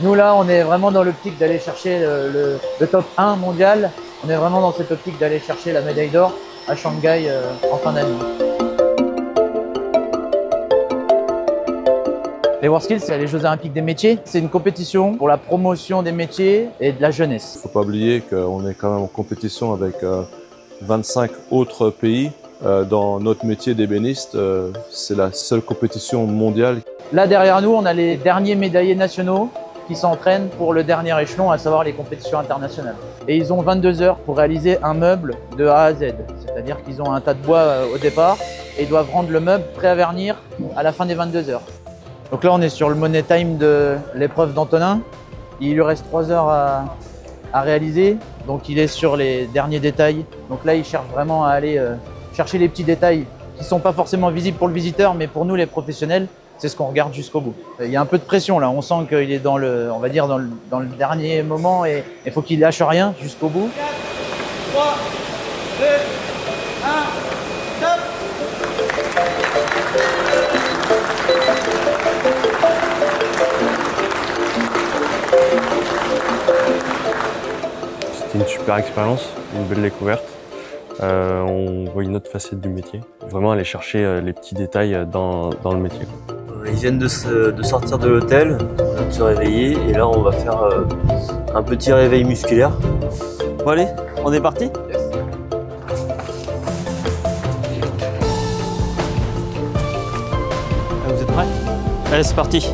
Nous là, on est vraiment dans l'optique d'aller chercher le top 1 mondial. On est vraiment dans cette optique d'aller chercher la médaille d'or à Shanghai en fin d'année. Les WorldSkills, c'est les Jeux Olympiques des métiers. C'est une compétition pour la promotion des métiers et de la jeunesse. Il ne faut pas oublier qu'on est quand même en compétition avec 25 autres pays. Dans notre métier d'ébéniste, c'est la seule compétition mondiale. Là, derrière nous, on a les derniers médaillés nationaux qui s'entraînent pour le dernier échelon, à savoir les compétitions internationales. Et ils ont 22 heures pour réaliser un meuble de A à Z. C'est-à-dire qu'ils ont un tas de bois au départ et ils doivent rendre le meuble prêt à vernir à la fin des 22 heures. Donc là, on est sur le money time de l'épreuve d'Antonin. Il lui reste 3 heures à réaliser. Donc il est sur les derniers détails. Donc là, il cherche vraiment à aller chercher les petits détails qui ne sont pas forcément visibles pour le visiteur, mais pour nous, les professionnels, c'est ce qu'on regarde jusqu'au bout. Il y a un peu de pression là, on sent qu'il est dans le, on va dire dans le dernier moment et il faut qu'il lâche rien jusqu'au bout. 4, 3, 2, 1, top. C'était une super expérience, une belle découverte. On voit une autre facette du métier. Vraiment aller chercher les petits détails dans le métier. Ils viennent de sortir de l'hôtel, de se réveiller et là on va faire un petit réveil musculaire. Bon allez, on est parti ? Yes. Vous êtes prêts ? Allez, c'est parti.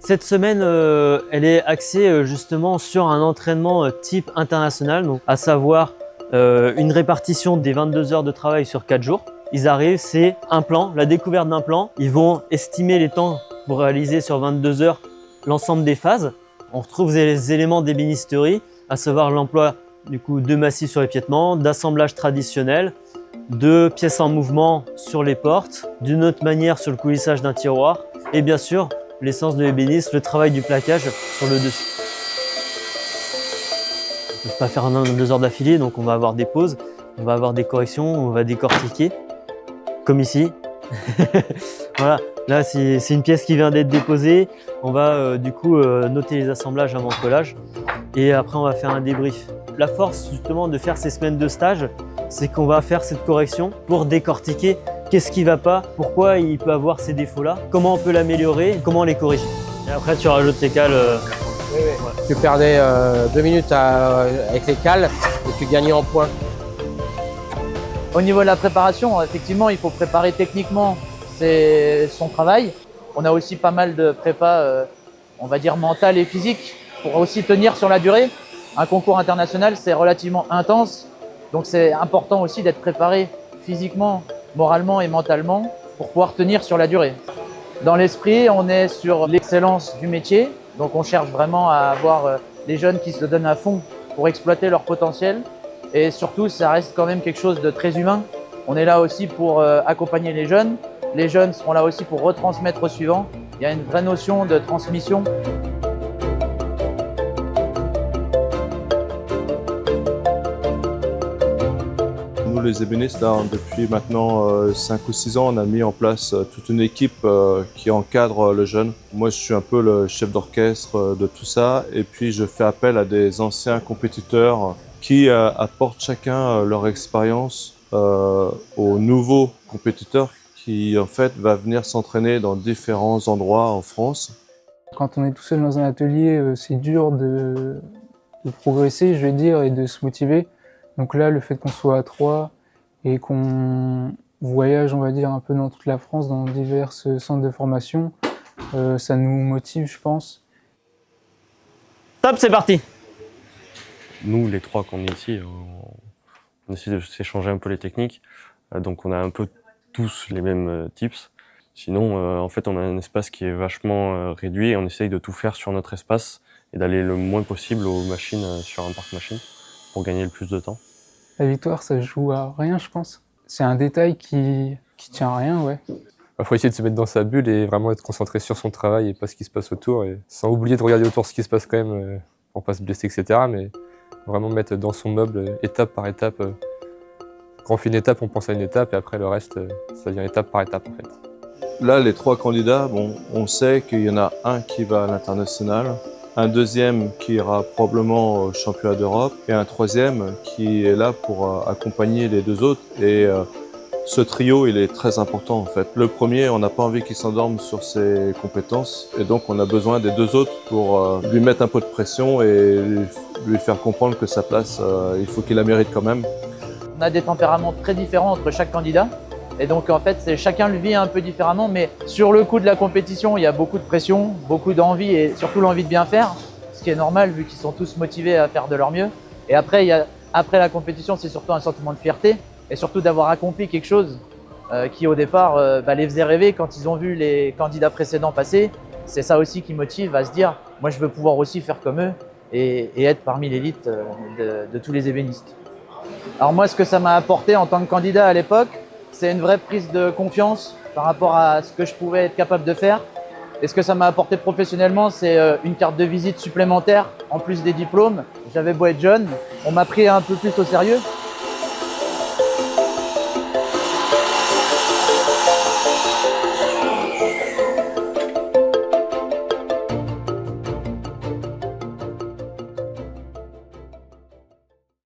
Cette semaine, elle est axée justement sur un entraînement type international, donc à savoir une répartition des 22 heures de travail sur 4 jours. Ils arrivent, c'est un plan, la découverte d'un plan. Ils vont estimer les temps pour réaliser sur 22 heures l'ensemble des phases. On retrouve les éléments d'ébénisterie, à savoir l'emploi du coup de massifs sur l'épiètement, d'assemblage traditionnel, de pièces en mouvement sur les portes, d'une autre manière sur le coulissage d'un tiroir et bien sûr l'essence de l'ébéniste, le travail du plaquage sur le dessus. On ne peut pas faire 2 heures d'affilée, donc on va avoir des pauses, on va avoir des corrections, on va décortiquer, comme ici. Voilà, là c'est une pièce qui vient d'être déposée, on va du coup noter les assemblages avant collage et après on va faire un débrief. La force justement de faire ces semaines de stage, c'est qu'on va faire cette correction pour décortiquer qu'est-ce qui ne va pas, pourquoi il peut avoir ces défauts-là, comment on peut l'améliorer, comment les corriger. Et après, tu rajoutes les cales. Oui. Ouais. Tu perdais 2 minutes avec les cales et tu gagnais en points. Au niveau de la préparation, effectivement, il faut préparer techniquement son travail. On a aussi pas mal de prépa, on va dire mentale et physique, pour aussi tenir sur la durée. Un concours international, c'est relativement intense, donc c'est important aussi d'être préparé physiquement, moralement et mentalement pour pouvoir tenir sur la durée. Dans l'esprit, on est sur l'excellence du métier, donc on cherche vraiment à avoir des jeunes qui se donnent à fond pour exploiter leur potentiel et surtout ça reste quand même quelque chose de très humain. On est là aussi pour accompagner les jeunes seront là aussi pour retransmettre au suivant. Il y a une vraie notion de transmission. Nous les ébénistes, là, depuis maintenant 5 ou 6 ans, on a mis en place toute une équipe qui encadre le jeune. Moi je suis un peu le chef d'orchestre de tout ça et puis je fais appel à des anciens compétiteurs qui apportent chacun leur expérience aux nouveaux compétiteurs qui en fait va venir s'entraîner dans différents endroits en France. Quand on est tout seul dans un atelier, c'est dur de progresser, je vais dire, et de se motiver. Donc là, le fait qu'on soit à 3 et qu'on voyage, on va dire, un peu dans toute la France, dans divers centres de formation, ça nous motive, je pense. Top, c'est parti. Nous, les 3 qu'on est ici, on essaie de s'échanger un peu les techniques. Donc on a un peu tous les mêmes tips. Sinon, en fait, on a un espace qui est vachement réduit et on essaye de tout faire sur notre espace et d'aller le moins possible aux machines sur un parc machine pour gagner le plus de temps. La victoire, ça se joue à rien, je pense. C'est un détail qui tient à rien, ouais. Il faut essayer de se mettre dans sa bulle et vraiment être concentré sur son travail et pas ce qui se passe autour. Et sans oublier de regarder autour ce qui se passe quand même pour pas se blesser, etc. Mais vraiment mettre dans son meuble étape par étape. Quand on fait une étape, on pense à une étape et après le reste, ça vient étape par étape en fait. Là, les 3 candidats, bon, on sait qu'il y en a un qui va à l'international, un deuxième qui ira probablement au championnat d'Europe et un troisième qui est là pour accompagner les 2 autres. Et ce trio, il est très important en fait. Le premier, on n'a pas envie qu'il s'endorme sur ses compétences et donc on a besoin des 2 autres pour lui mettre un peu de pression et lui faire comprendre que sa place, il faut qu'il la mérite quand même. On a des tempéraments très différents entre chaque candidat. Et donc en fait, chacun le vit un peu différemment, mais sur le coup de la compétition, il y a beaucoup de pression, beaucoup d'envie et surtout l'envie de bien faire, ce qui est normal vu qu'ils sont tous motivés à faire de leur mieux. Et après, après la compétition, c'est surtout un sentiment de fierté et surtout d'avoir accompli quelque chose qui au départ les faisait rêver quand ils ont vu les candidats précédents passer. C'est ça aussi qui motive à se dire, moi je veux pouvoir aussi faire comme eux et être parmi l'élite de tous les ébénistes. Alors moi, ce que ça m'a apporté en tant que candidat à l'époque, c'est une vraie prise de confiance par rapport à ce que je pouvais être capable de faire. Et ce que ça m'a apporté professionnellement, c'est une carte de visite supplémentaire en plus des diplômes. J'avais beau être jeune, on m'a pris un peu plus au sérieux.